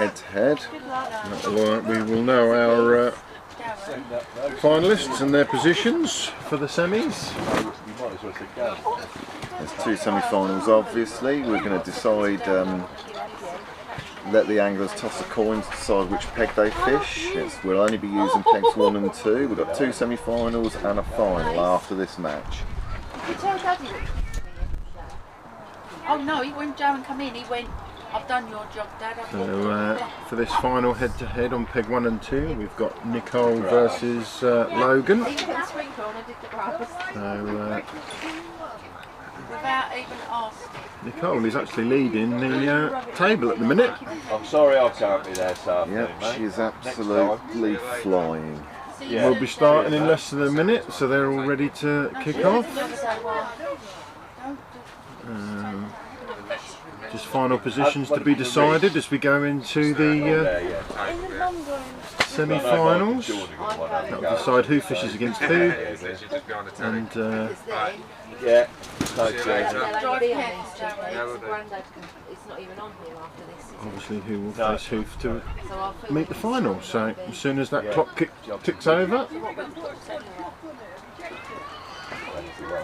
head-to-head. We will know our finalists and their positions for the semis. There's two semi-finals obviously. We're going to decide, let the anglers toss a coin to decide which peg they fish. We'll only be using pegs 1 and 2. We've got two semi-finals and a final after this match. Did you tell Daddy what? Oh no, when Joe come in, he went, I've done your job, Dad. So for this final head-to-head on peg 1 and 2, we've got Nicole versus Logan. Without even asking. Nicole is actually leading the table at the minute. I'm sorry I can't be there this afternoon, Yep, she is absolutely flying. Yeah. We'll be starting in less than a minute, so they're all ready to kick off. Just final positions to be decided as we go into the semi-finals. That will decide who fishes against who, and yeah. obviously who will face who to meet the final. So as soon as that clock ticks over, I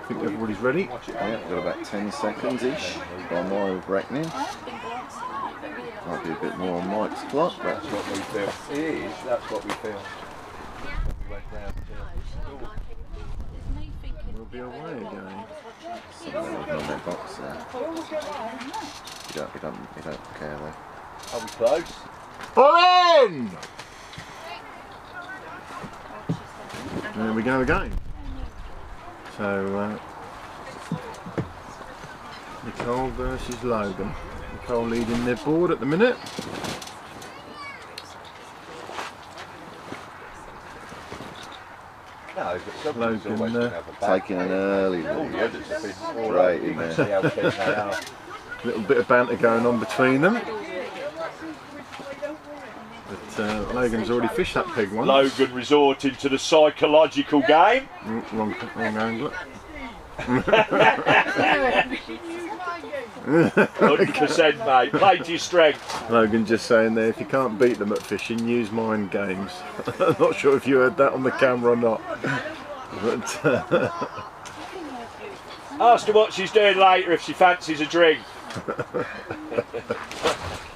think everybody's ready. Yeah, we've got about 10 seconds-ish by my reckoning. Might be a bit more on Mike's clock, but That's what we feel. It is, that's what we feel. We went down we'll be away again. Something on their box there. You don't care though. Are we close? All in! And there we go again. So, Nicole versus Logan. Nicole leading their board at the minute. No, but Logan taking an early lead. Right in there. Little bit of banter going on between them. But Logan's already fished that peg once. Logan resorting to the psychological game. Wrong angle. 100% mate, play to your strength. Logan just saying there, if you can't beat them at fishing, use mind games. I'm not sure if you heard that on the camera or not. But ask her what she's doing later if she fancies a drink.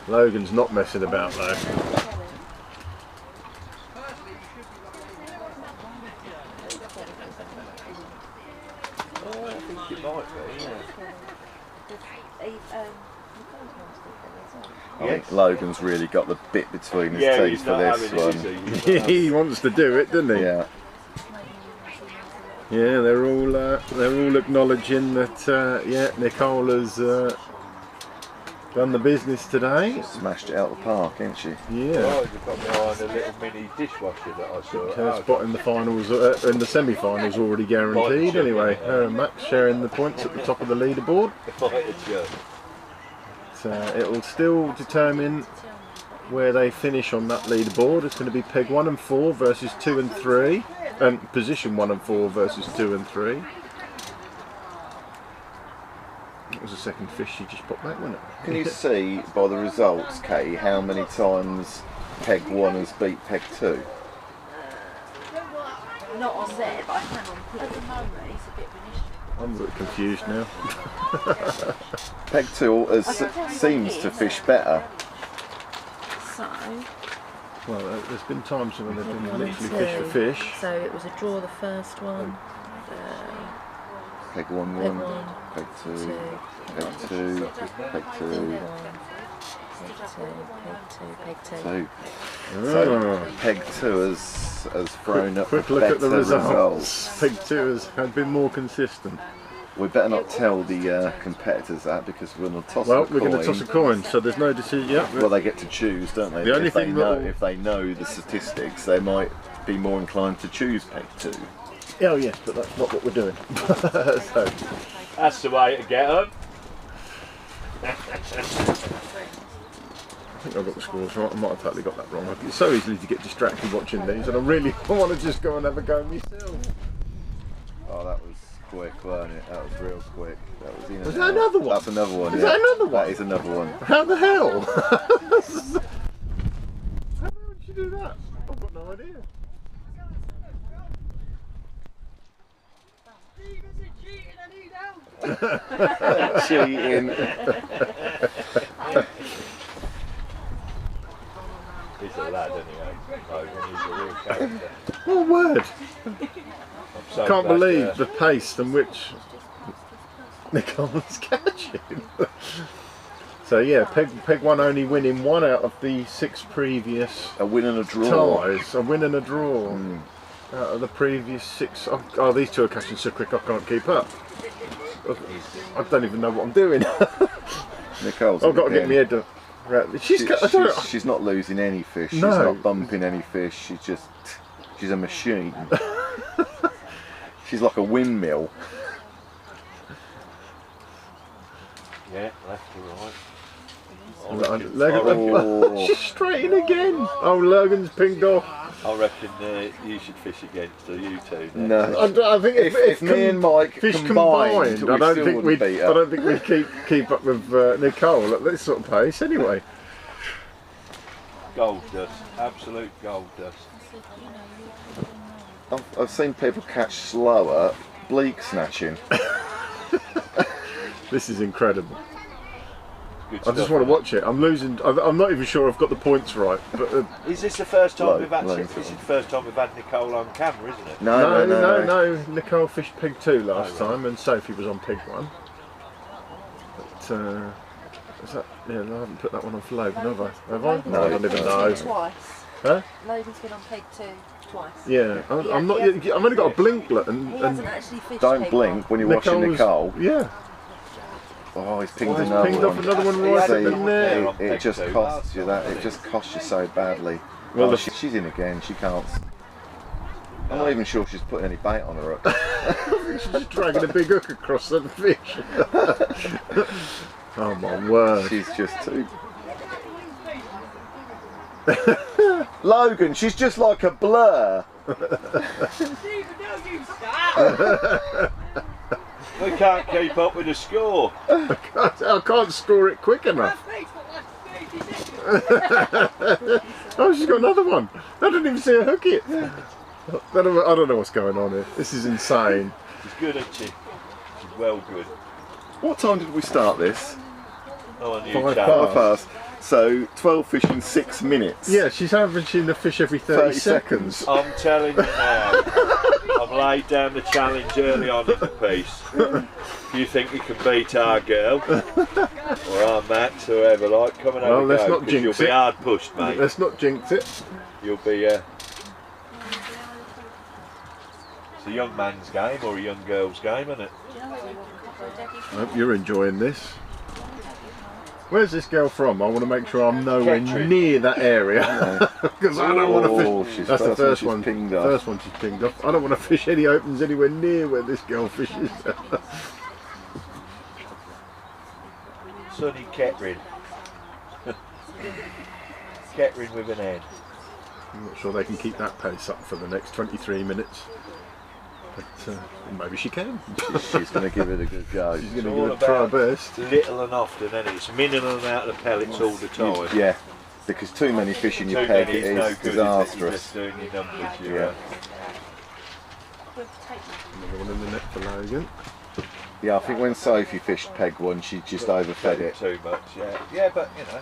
Logan's not messing about though. I think Logan's really got the bit between his teeth for this one. He wants to do it, doesn't he? Yeah. Yeah, they're all acknowledging that. Yeah, Nicole has done the business today. Smashed it out of the park, ain't she? Yeah. Oh, you've got behind a little mini dishwasher that I saw. Her spot in the finals, in the semi-finals, already guaranteed. Anyway, her and Max sharing the points at the top of the leaderboard. It will still determine where they finish on that leaderboard. It's going to be peg 1 and 4 versus 2 and 3, and position 1 and 4 versus 2 and 3. It was the second fish she just popped back, wasn't it? Can you see by the results, Katie, how many times peg 1 has beat peg 2? Not on there, but I can on at the moment. It's a bit of an issue. I'm a bit confused now. Peg 2 seems to fish better. So, Well, there's been times when they've been literally fish for fish. so it was a draw the first one. Peg 1 1, peg 2, peg 2, peg 2, Peg 2. 2. So peg 2 has thrown up Quick look better at the results. Peg 2 has been more consistent. We better not tell the competitors that, because we're going to toss Well, a coin. we're going to toss a coin, so there's no decision yet. Well, they get to choose, don't they? The only if they thing know, that- if they know the statistics, they might be more inclined to choose peg 2. Oh yes, but that's not what we're doing. So, That's the way to get them. I think I've got the scores right. I might have totally got that wrong. It's so easy to get distracted watching these, and I really want to just go and have a go myself. Oh, that was quick, wasn't it? That was real quick. That was in and Was that out. another one? That's another one. Is yeah. that another one? That is another one. How the hell? got no idea. Cheating. He's a lad anyway. Logan, he's a real character. What word? I'm so Can't glad, believe the pace in which Nicole's catching. So yeah, Peg 1 only winning 1 out of the 6 previous A win and a draw. ties. A win and a draw. Out of the previous 6. Oh, these two are catching so quick I can't keep up. I don't even know what I'm doing. Nicole's I've got to get again. my head up. Right. She's not losing any fish. She's No. not bumping any fish. She's a machine. She's like a windmill. Yeah, left to right. Oh. She's straight in again. Oh, Logan's pinged off. I reckon you should fish against you two. Then. No. I think If me and Mike fish combined, I don't think we'd. beat I her. don't think we'd keep up with Nicole at this sort of pace. Anyway, Gold dust, absolute gold dust. I've seen people catch slower bleak snatching. this is incredible. Good I just stuff, want to isn't watch it. I'm losing. I'm not even sure I've got the points right. But it? Is this the first time Low, we've actually? low. This is the first time we've had Nicole on camera, isn't it? no. Nicole fished pig 2 last time, and Sophie was on pig 1. But is that? Yeah, I haven't put that one on for Logan, have I? Have I? No, I don't even know. Twice. Huh? Logan's been on peg 2 twice. Yeah, I'm not. He I've only got a blinklet, He and hasn't actually fished Don't peg blink when you're watching Nicole's- Nicole. Yeah. Oh, he's pinged He's another pinged off one. another one right See, up in there. it just costs you that. It just costs you so badly. Well, Oh, she's in again. She can't. I'm not even sure she's putting any bait on her hook. She's just dragging a big hook across the fish. Oh my word! She's just too. Logan, she's just like a blur. We can't keep up with the score. I can't score it quick enough. Oh, she's got another one. I didn't even see her hook it. I don't know what's going on here. This is insane. She's good, isn't she? She's well good. What time did we start this? Oh, and you 5 chap. past. 5 past. So 12 fish in 6 minutes. Yeah, she's averaging the fish every 30 seconds. I'm telling you now, I've laid down the challenge early on in the piece. If you think you can beat our girl, or our Max, whoever, like, come and have Well, a let's go, not 'cause jinx you'll be it. hard pushed, mate. Let's not jinx it. You'll be, it's a young man's game or a young girl's game, isn't it? I hope you're enjoying this. Where's this girl from? I want to make sure I'm nowhere Kettering. near that area because I don't want to Oh, fish. she's That's the first she's one. pinged off. First one she's pinged off. I don't want to fish any opens anywhere near where this girl fishes. Sunny Kettering. Kettering with an N. I'm not sure they can keep that pace up for the next 23 minutes. But maybe she can. She's going to give it a good go. She's going It's to all give it a try about best. little and often, and it's minimum amount of pellets all the time. Yeah, because too many fish in your Too peg many is is no good, is it? You're disastrous. just doing your numbers, you Yeah. Another one in the net for Logan. Yeah, I think when Sophie fished peg 1, she just overfed it. too much, yeah. Yeah, but you know,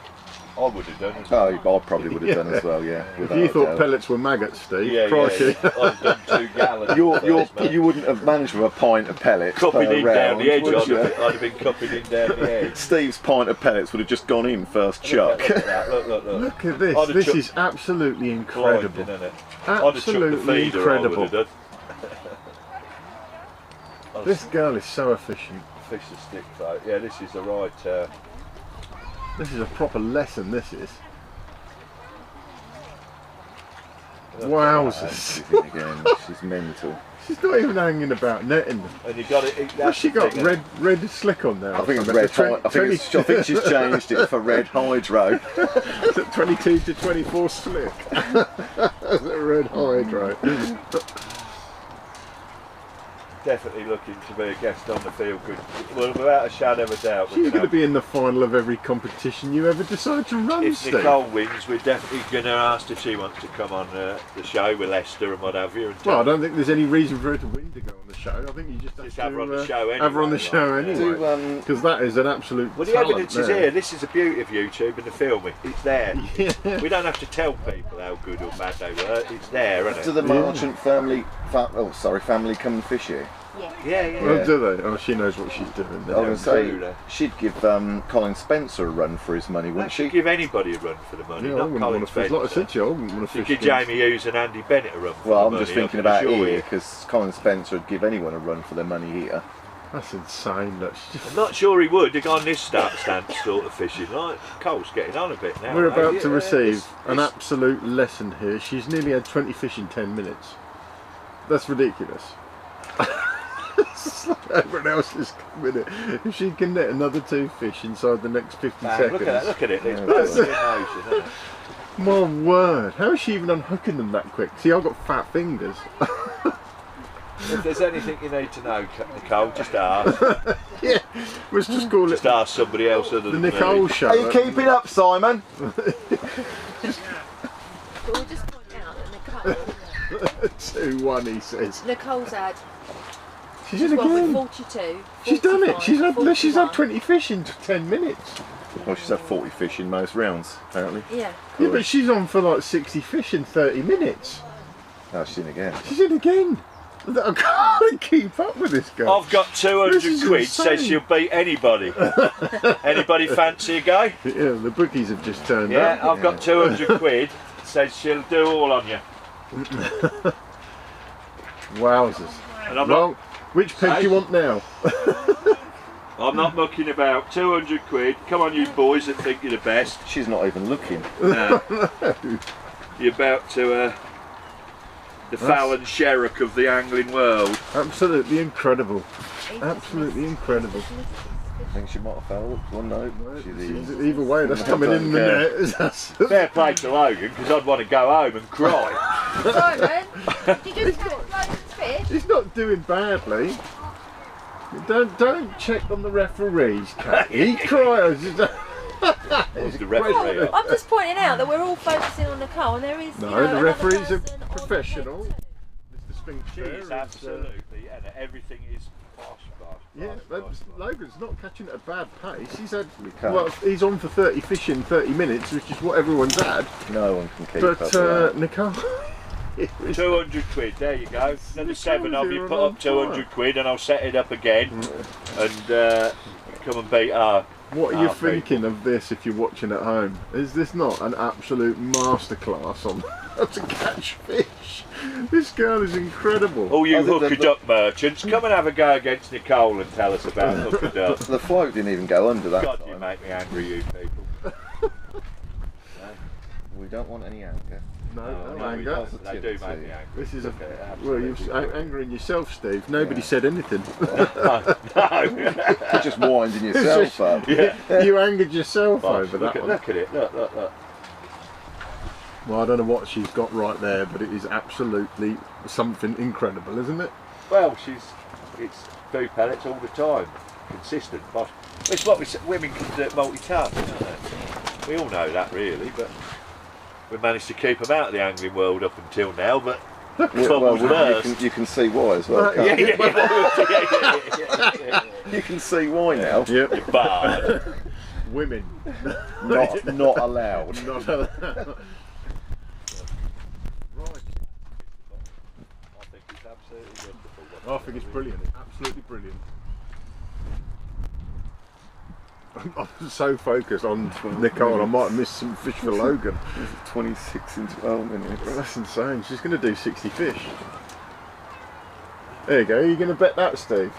I would have done as well. Oh, I probably would have done as well, yeah. If without you a thought doubt. pellets were maggots, Steve, Yeah, crikey. yeah. I'd have done 2 gallons. You wouldn't have managed with a pint of pellets cupping per in round, down the edge, would I'd you? have been cupping in down the edge. Steve's pint of pellets would have just gone in first chuck. Look at that, look. Look at this. I'd have this chucked- is absolutely incredible. Blinding, isn't it? I'd have chucked the Absolutely feeder, I would incredible. have done. This girl is so efficient. Fish the stick float. Yeah, this is the right. This is a proper lesson, this is. Wowzers. She's in again. She's mental. She's not even hanging about netting them. And you got it. What's she got? Red slick on there. I think it's or red. something? I think she's changed it for red hydro. Is it 22 to 24 slick? Red hydro. definitely looking to be a guest on the Feel Good. Well, without a shadow of a doubt, She's going to be in the final of every competition you ever decide to run, if Steve. Nicole wins, we're definitely going to ask if she wants to come on the show with Lester and what have you. And Well, I don't think there's any reason for her to win to go on the show. I think you just have her on the show anyway. Have her on the show like, anyway. Because that is an absolute well, the talent evidence is there. here. This is the beauty of YouTube and the filming. It's there. Yeah. We don't have to tell people how good or bad they were. It's there, isn't it? Do the Marchant family, family come and fish here? Yeah. Well, do they? Oh, she knows what she's doing. I was going to say, she'd give Colin Spencer a run for his money, wouldn't she? She'd give anybody a run for the money, Yeah, I not wouldn't Colin want to fish. Like I said to you, I wouldn't want to She'd fish. give Jamie Hughes and Andy Bennett a run for Well, the I'm just money, thinking I can about assure here, you. because Colin Spencer would give anyone a run for their money here. That's insane. That's just... I'm not sure he would. They're on this stance sort of fishing. Like Cole's getting on a bit now. We're about to Yeah, receive an absolute lesson here. She's nearly had 20 fish in 10 minutes. That's ridiculous. It's like everyone else is coming in. If she can net another 2 fish inside the next 50 seconds. Look at that, look at it. It's That's both in motion, isn't it? My word. How is she even unhooking them that quick? See, I've got fat fingers. If there's anything you need to know, Nicole, just ask. Yeah, let's just call Just it ask somebody else other the than Nicole me. show. Are you keeping up, Simon? But we'll just point out that 2-1, he says. Nicole's had. She's in Well, again. with 42. She's done it. 45, She's had 41. 20 fish in 10 minutes. Well, she's had 40 fish in most rounds, apparently. Yeah. Yeah, but she's on for like 60 fish in 30 minutes. Oh, she's in again. She's in again. I can't keep up with this girl. I've got 200 This is quid, insane. says she'll beat anybody. Anybody fancy a go? Yeah, the bookies have just turned Yeah, up. I've got 200 quid, says she'll do all on you. Wowzers. And I'm Well, which peg do you want now? not mucking about. 200 quid. Come on, you boys that think you're the best. She's not even looking. No. You're about to the Fallon Sherrock of the angling world. Absolutely incredible. Absolutely incredible. I think she might have failed. Well, no. She's Either way, that's coming in the net. That's- Fair play to Logan, because I'd want to go home and cry. Simon, did you just catch loads of fish? He's not doing badly. Don't check on the referees, Kate. He cries. Who's the referee? I'm just pointing out that we're all focusing on Nicole, and there is. No, you know, the another referees are person on the professional. team. Mr. Sphinx She there is absolutely, and everything is posh. Yeah, Logan's not catching at a bad pace. He's had, can't. well, he's on for 30 fish in 30 minutes, which is what everyone's had. No one can keep up with But that. Nicole, 200 quid, there you go. Another 7 of you, you're put on up 200 quid and I'll set it up again. And come and beat our. what are you our thinking of this if you're watching at home? Is this not an absolute masterclass on how to catch fish? This girl is incredible. All you Oh, the- hooker the- duck merchants, come and have a go against Nicole and tell us about hooker duck. The float didn't even go under that God, you time. make me angry, you people. We don't want any anger. No, Oh, no no, anger. they do make me angry. This is a, Okay, well, absolutely. you're angering yourself, Steve. Nobody said anything. No. You're just winding yourself up. Yeah. You angered yourself over Look that at, one. look at it, look. Well, I don't know what she's got right there, but it is absolutely something incredible, isn't it? Well, it's food pellets all the time, consistent. But it's what women can do, multitask, isn't it? We all know that really, but we managed to keep them out of the angling world up until now. But Well, troubles you can see why as well. Yeah, can't yeah. you? You can see why now. Yep. Bad. Women. Not allowed. Not allowed. Right. I think it's absolutely wonderful. I think it's brilliant. Absolutely brilliant. I'm so focused on Nicole, I might have missed some fish for Logan. 26 in 12 minutes. That's insane. She's going to do 60 fish. There you go. Are you going to bet that, Steve?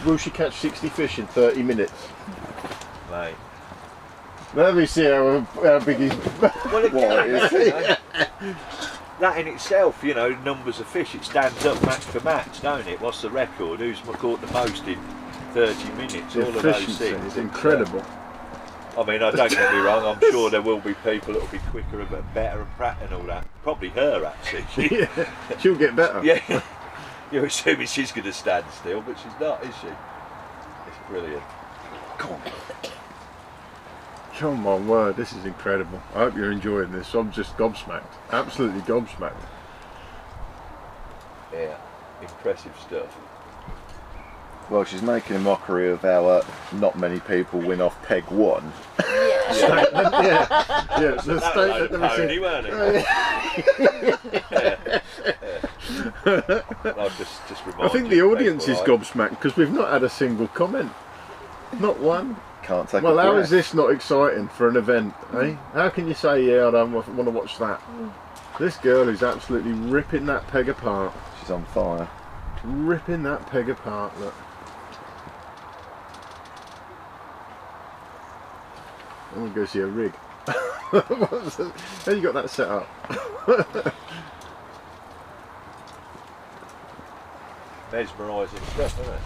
Will she catch 60 fish in 30 minutes? Mate. Let me see how big he's... Well, What is it? that in itself, you know, numbers of fish, it stands up match for match, don't it? What's the record? Who's caught the most in 30 minutes? The All of those efficiency things. is incredible. I mean, I don't get me wrong, I'm sure there will be people that will be quicker and better and all that. Probably her, actually. Yeah, she'll get better. Yeah. You're assuming she's going to stand still, but she's not, is she? It's brilliant. Come on. Come on, word, this is incredible. I hope you're enjoying this. I'm just gobsmacked. Absolutely gobsmacked. Yeah, impressive stuff. Well, she's making a mockery of how not many people win off peg 1. Yeah. Statement, yeah. Yeah, the That statement was that we pony, said. weren't it? I'll just remind I think you, the audience is people, gobsmacked because we've not had a single comment. Not one. Can't take Well, a how breath. is this not exciting for an event, eh? How can you say, yeah, I don't want to watch that? This girl is absolutely ripping that peg apart. She's on fire. Ripping that peg apart, look. I'm going to go see a rig. How you got that set up? mesmerising stuff, isn't it?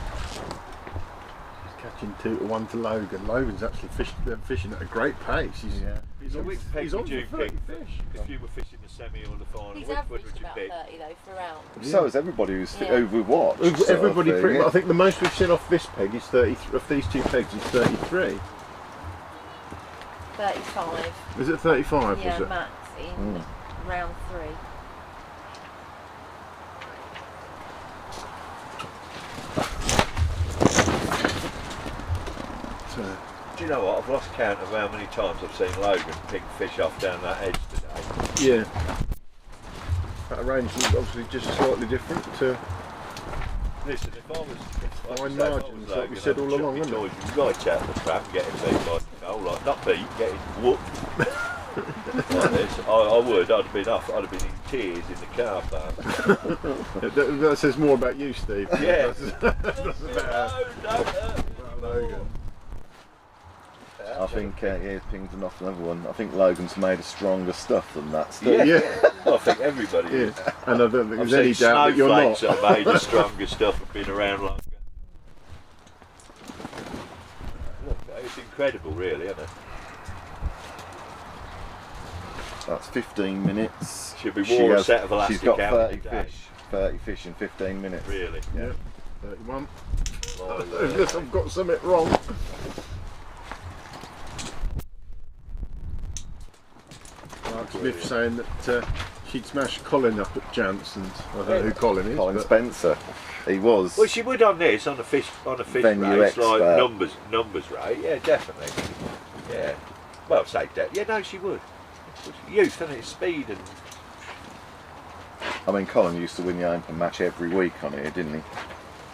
He's catching 2-1 to Logan. Logan's actually fishing at a great pace. He's So on, which peg he's on would you for 30 pick fish. if you were fishing the semi or the final? He's Which one averaged would you about pick? 30 though for round. So is everybody who's Yeah. who we've watched. sort of Everybody thing, pretty yeah. much. I think the most we've seen off this peg is 30. Of these two pegs is 33. 35. Is it 35? Yeah, Was it? max in round 3. So, Do you know what? I've lost count of how many times I've seen Logan pick fish off down that edge today. yeah. That arrangement obviously just slightly different to. Listen, if I was, Fine margins, like we said all along, wasn't it? Right out the trap and getting beat by Nicole, like not beat, getting whooped. Like this, I would. I'd have been off. I'd have been in tears in the car park. That says more about you, Steve. Yeah. That's about Logan. I think he's pinged off another one. I think Logan's made a stronger stuff than that stuff. Yeah. Yeah. I think everybody is. Yeah. And I don't think I've there's any seen doubt that you're not. snowflakes that are made of stronger stuff and been around longer. Look, it's incredible, really, isn't it? That's 15 minutes. Should be wore a set of elastic She's got out 30 every day. fish. 30 fish in 15 minutes. Really? Yeah. 31. Oh, Unless I've got something wrong. Mark Smith saying that she'd smashed Colin up at Jansen's. I don't know who Colin is. Colin but Spencer. He was. Well, she would on this, on a fish Venue race, like expert. numbers rate. Yeah, definitely. Yeah. Well, say that. Yeah, no, she would. Youth, and it's speed and. I mean, Colin used to win the Open match every week on here, didn't he?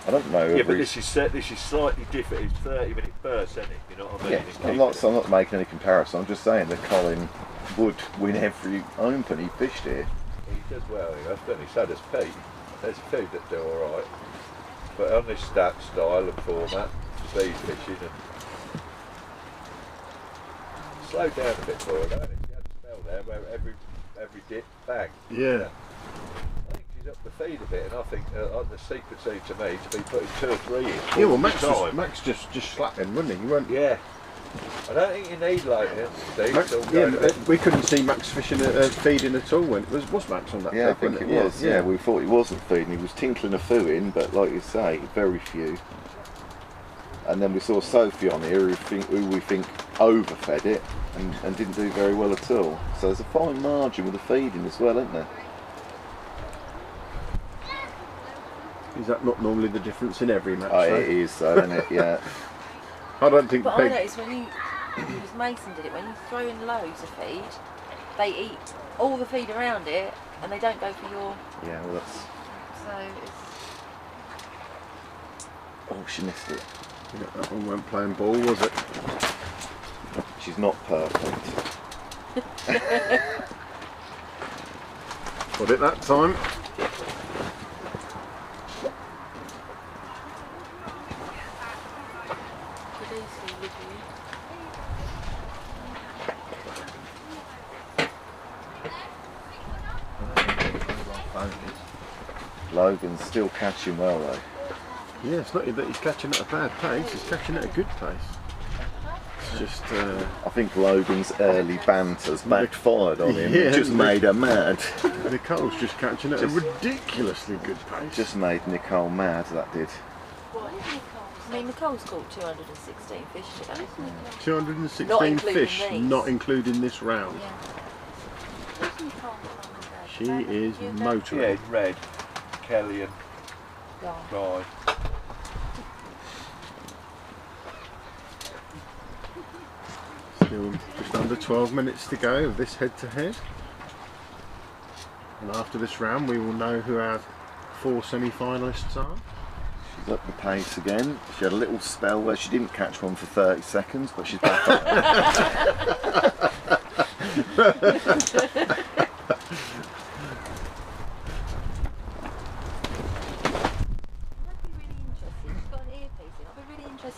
I don't know. Yeah, but this is slightly different. It's 30-minute burst, isn't it? You know what I mean? Yeah, I'm not making any comparison. I'm just saying that Colin would win every Open he fished here. He does well enough, doesn't he? So does Pete. There's a few that do all right, but on this stat style and format, speed fishing and slow down a bit for her, don't it? She had a spell there where every dip, bang. yeah. I think she's up the feed a bit, and I think the secret seemed to me to be putting 2 or 3 in. Yeah, well, all the Max time. just slapping, wasn't he? He went. Yeah. I don't think you need like it, Steve. Max, It's all yeah, going we couldn't see Max fishing, feeding at all. When it was Max on that? Yeah, I peg, think wasn't it was. Yeah, we thought he wasn't feeding. He was tinkling a few in, but like you say, very few. And then we saw Sophie on here, who we think overfed it and didn't do very well at all. So there's a fine margin with the feeding as well, isn't there? Is that not normally the difference in every match? Oh, though? it is, though, isn't it? Yeah. I don't think But I peg. noticed when it was Mason did it, when you throw in loads of feed, they eat all the feed around it and they don't go for your. Yeah, well, that's. So it's. Oh, she missed it. Yeah, that one weren't playing ball, was it? She's not perfect. Got it that time. Could easily with you. Logan's still catching well, though. Yeah, it's not that he's catching at a bad pace, he's catching at a good pace. just. I think Logan's early banter's backfired on him. Yeah, It just made her mad. Nicole's just catching at a ridiculously good pace. Just made Nicole mad, that did. I mean, Nicole's caught 216 fish today. 216 Not including fish, these. not including this round. Yeah. She is motoring. Yeah, in red. Kelly and Guy. Guy. Still just under 12 minutes to go of this head-to-head. And after this round, we will know who our 4 semi-finalists are. She's up the pace again. She had a little spell where she didn't catch one for 30 seconds, but she's back up.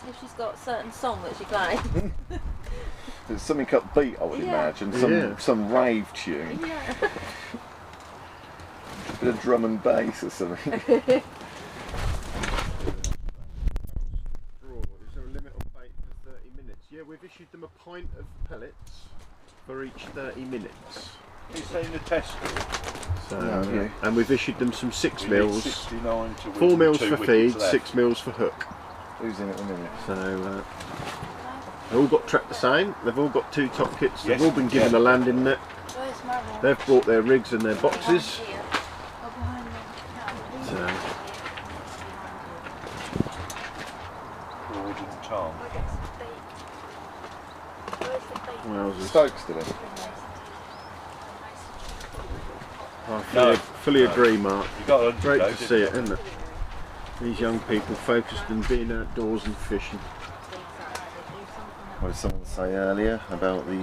If she's got a certain song that she plays. There's something upbeat, I would imagine. Some rave tune. Yeah. A bit of drum and bass or something. Is there a limit on bait for 30 minutes? Yeah, we've issued them a pint of pellets for each 30 minutes. He's saying the test. So, yeah. and we've issued them some 6 We need mils, 69 to 4 win, mils 2 for wickets feed, left. 6 mils for hook. Who's in at the minute? So they've all got trapped the same. They've all got 2 top kits. They've Yes, all been given a landing net. They've brought their rigs and their boxes. So Broad and Tom. wowzers. Stokes did it. I fully agree, Mark. You got 100 Great though, to didn't see you? it, isn't it? These young people focused on being outdoors and fishing. What did someone say earlier about the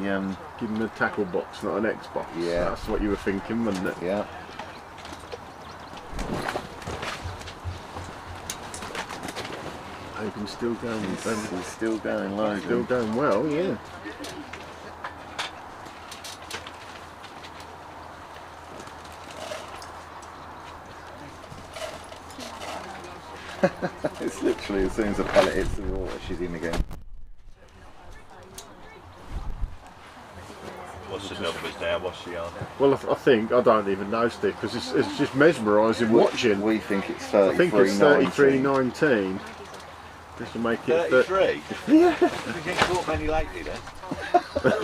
Give them a tackle box, not an Xbox. Yeah. That's what you were thinking, wasn't it? yeah. Logan's still going. He's still going, Logan. Still going well, yeah. It's literally as soon as the pellet hits the water, she's in again. What's the numbers now? What's she on? Well, I think, I don't even know, Steve, because it's just mesmerising watching. We think it's I think it's 33.19. 33.19. This will make it 33? Yeah. Have you been caught many lately then?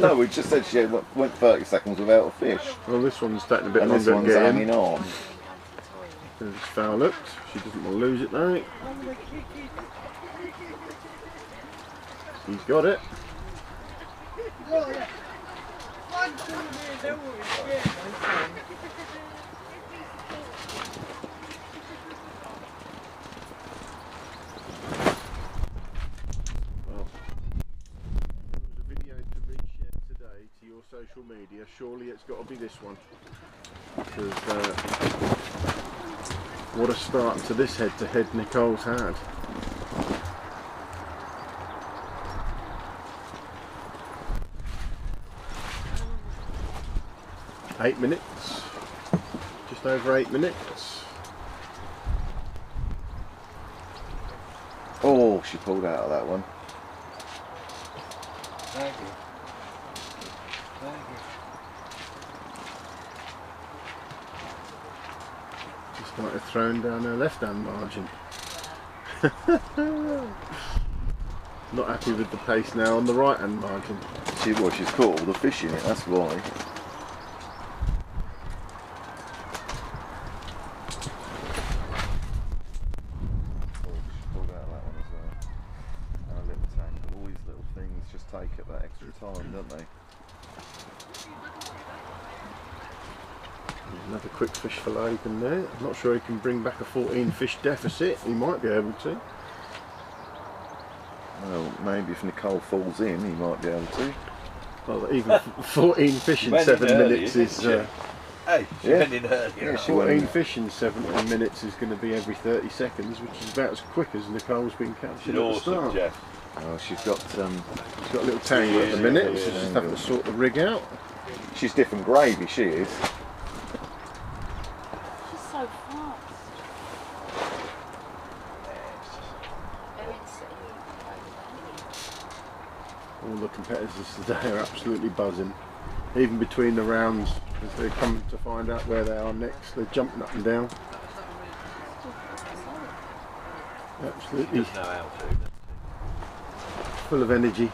No, we just said she went 30 seconds without a fish. Well, this one's taking a bit And this longer to one's get hanging in. on. It's foul looked. She doesn't want to lose it though. He's got it. Well, there was a video to reshare today to your social media. Surely it's got to be this one. Because what a start to this head-to-head Nicole's had. Eight minutes, just over 8 minutes. Oh, she pulled out of that one. Thank you. Thank you. Just started throwing down her left-hand margin. Not happy with the pace now on the right-hand margin. She's caught all the fish in it, that's why. Take at that extra time, don't they? Another quick fish for Logan there. I'm not sure he can bring back a 14 fish deficit. He might be able to. Well, maybe if Nicole falls in, he might be able to. Well, even 14 fish in Went 7 in early, minutes didn't is. she? Hey, she Yeah. went in early. Yeah, she 14 went. fish in 7 minutes is going to be every 30 seconds, which is about as quick as Nicole's been catching She's at the awesome, start. Jeff. Oh, she's got. She's got a little tangle at the minute, so she's just having to sort the rig out. She's different gravy. She is. She's so fast. All the competitors today are absolutely buzzing. Even between the rounds, as they come to find out where they are next, they're jumping up and down. Absolutely Doesn't know how to. full of energy.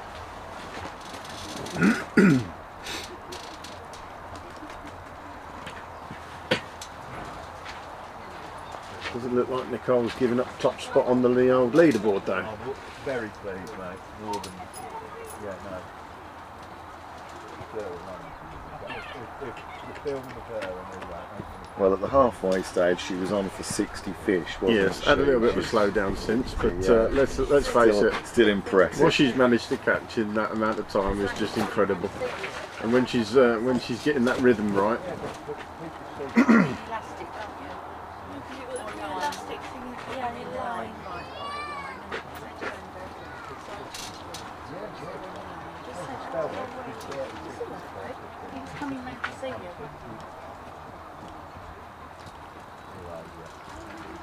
Doesn't look like Nicole's giving up top spot on the old leaderboard though. I'm very pleased, mate. More than, yeah, no. Well, at the halfway stage, she was on for 60 fish, wasn't Yes, she? had a little bit of a slowdown since, but Yeah. let's face it, Still impressive. what she's managed to catch in that amount of time is just incredible. And when she's getting that rhythm right,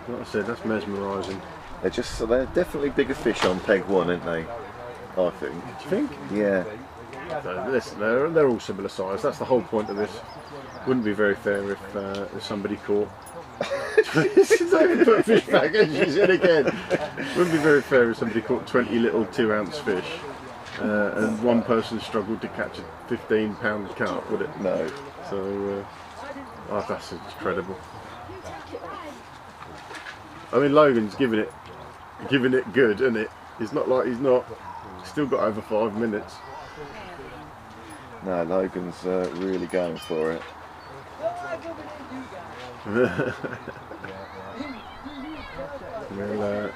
like I said, that's mesmerising. They're definitely bigger fish on peg one, aren't they? I think. Do you think? Yeah. They're all similar size. That's the whole point of this. Wouldn't be very fair if somebody caught. She's only put a fish back and she's in again. Wouldn't be very fair if somebody caught 20 little 2-ounce fish and one person struggled to catch a 15-pound carp, would it? No. So that's incredible. I mean, Logan's giving it good, isn't it? It's not like he's not. Still got over 5 minutes. No, Logan's really going for it. Well,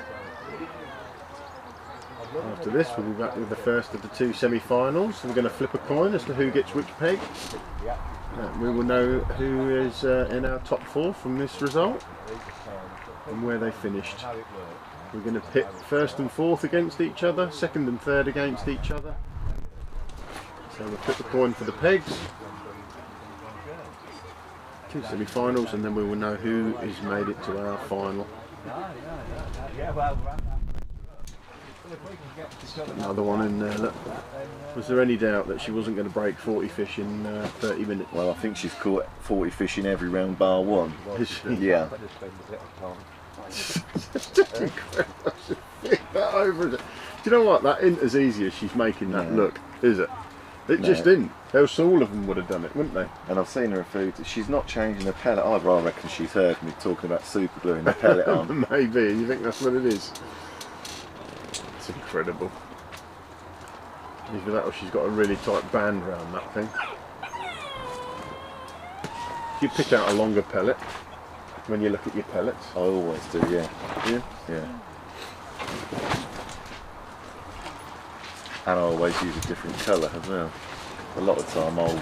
after this, we'll be back with the first of the 2 semi-finals. We're going to flip a coin as to who gets which peg. We will know who is in our top 4 from this result and where they finished. We're going to pit 1st and 4th against each other, 2nd and 3rd against each other. So we'll flip the coin for the pegs. 2 semi-finals, and then we will know who has made it to our final. Another one in there. Look. Was there any doubt that she wasn't going to break 40 fish in 30 minutes? Well, I think she's caught 40 fish in every round bar one. Is she? Yeah. It's just incredible. That over. Do you know what? That isn't as easy as she's making that look, is it? It just isn't. Else all of them would have done it, wouldn't they? And I've seen her food. She's not changing her pellet either. I reckon she's heard me talking about super gluing the pellet on. Maybe. You think that's what it is? It's incredible. Either that or she's got a really tight band around that thing. You pick out a longer pellet when you look at your pellets. I always do, yeah. Yeah? Yeah. And I always use a different colour as well. A lot of the time I'll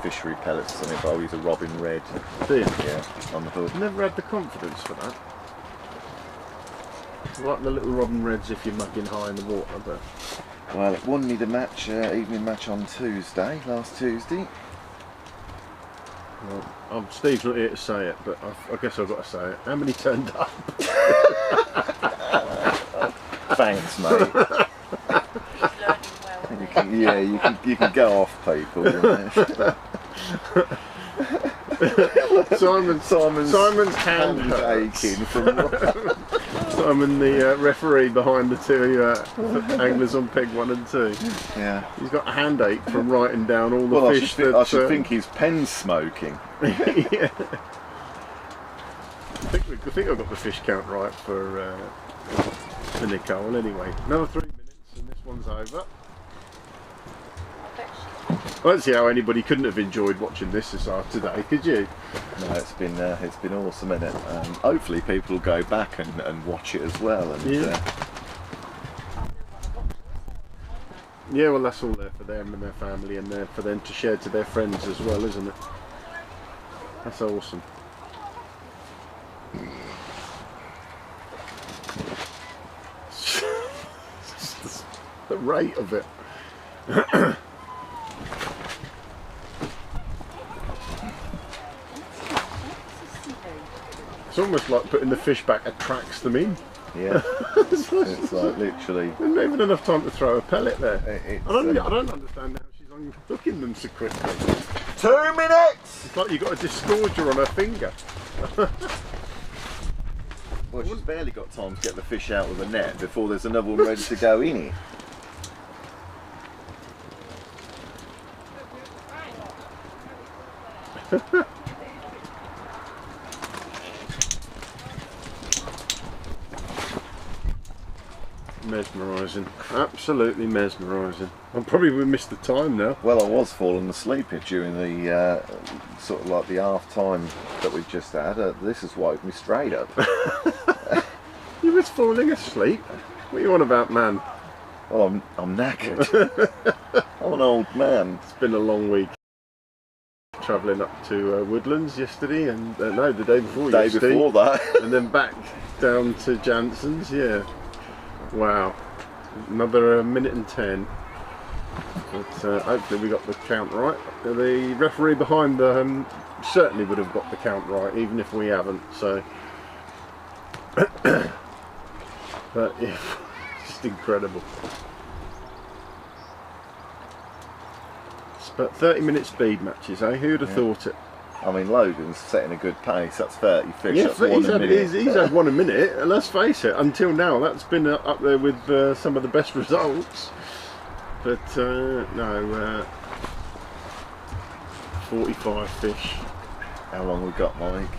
fishery pellets or something, but I'll use a robin red. Do you? Yeah, on the hook. Never had the confidence for that. Like the little robin reds if you're mugging high in the water, but... Well, it won me the match, evening match on Tuesday, last Tuesday. Well, Steve's not here to say it, but I guess I've got to say it. How many turned up? Thanks, mate. You can go off, people. Simon's hand aching from Simon, the referee behind the 2 anglers on peg 1 and 2. Yeah. He's got a hand ache from writing down all the Well, fish. I should think his pen's smoking. Yeah. I think I've got the fish count right for Nicole. Anyway, another 3 minutes and this one's over. I don't see how anybody couldn't have enjoyed watching this today, could you? No, it's been awesome, isn't it? Hopefully people will go back and watch it as well. And, yeah. Yeah, well, that's all there for them and their family, and there for them to share to their friends as well, isn't it? That's awesome. The rate of it. It's almost like putting the fish back attracts them in. Yeah. It's like literally. There's not even enough time to throw a pellet there. It's, I don't understand how she's unhooking them so quickly. 2 minutes! It's like you've got a disgorger on her finger. Well, she's barely got time to get the fish out of the net before there's another one ready to go in it. Mesmerising, absolutely mesmerising. I probably would miss the time now. Well, I was falling asleep during the sort of like the half time that we've just had. This has woke me straight up. You was falling asleep? What are you on about, man? Well, I'm knackered. I'm an old man. It's been a long week. Travelling up to Woodlands yesterday, and no, the day before Day yesterday. before that. And then back down to Jansen's, yeah. Wow. Another minute and 10. But hopefully we got the count right. The referee behind the certainly would have got the count right, even if we haven't, so. But yeah, just incredible. But 30-minute speed matches, eh? Who'd have thought it? I mean, Logan's setting a good pace. That's 30 fish. Yeah, That's one a minute. he's had one a minute, and let's face it, until now that's been up there with some of the best results. But no, 45 fish. How long we got, Mike?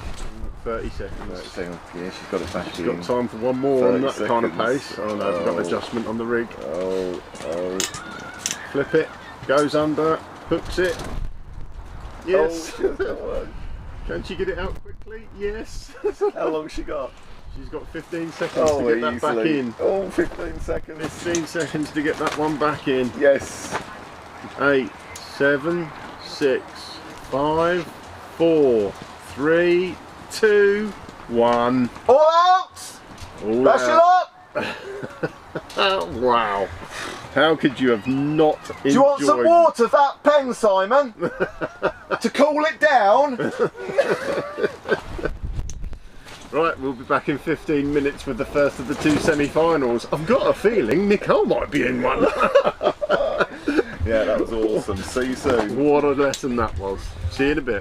30 seconds. 30 seconds. Yeah, she's got it back She's in. got time for one more on that 30 kind of seconds. pace. Oh no, we've got an adjustment on the rig. Oh. Flip it, goes under, hooks it. Yes. Oh, Can she get it out quickly? Yes. how long she got? She's got 15 seconds to get that back easily. in. Oh, 15 seconds. 15 seconds to get that one back in. Yes. 8, 7, 6, 5, 4, 3, 2, 1. All out! All Dash it out. up! Wow. How could you have not enjoyed? Do you want some water for that pen, Simon? To cool it down? Right, we'll be back in 15 minutes with the first of the two semi-finals. I've got a feeling Nicole might be in one. Yeah, that was awesome. See you soon. What a lesson that was. See you in a bit.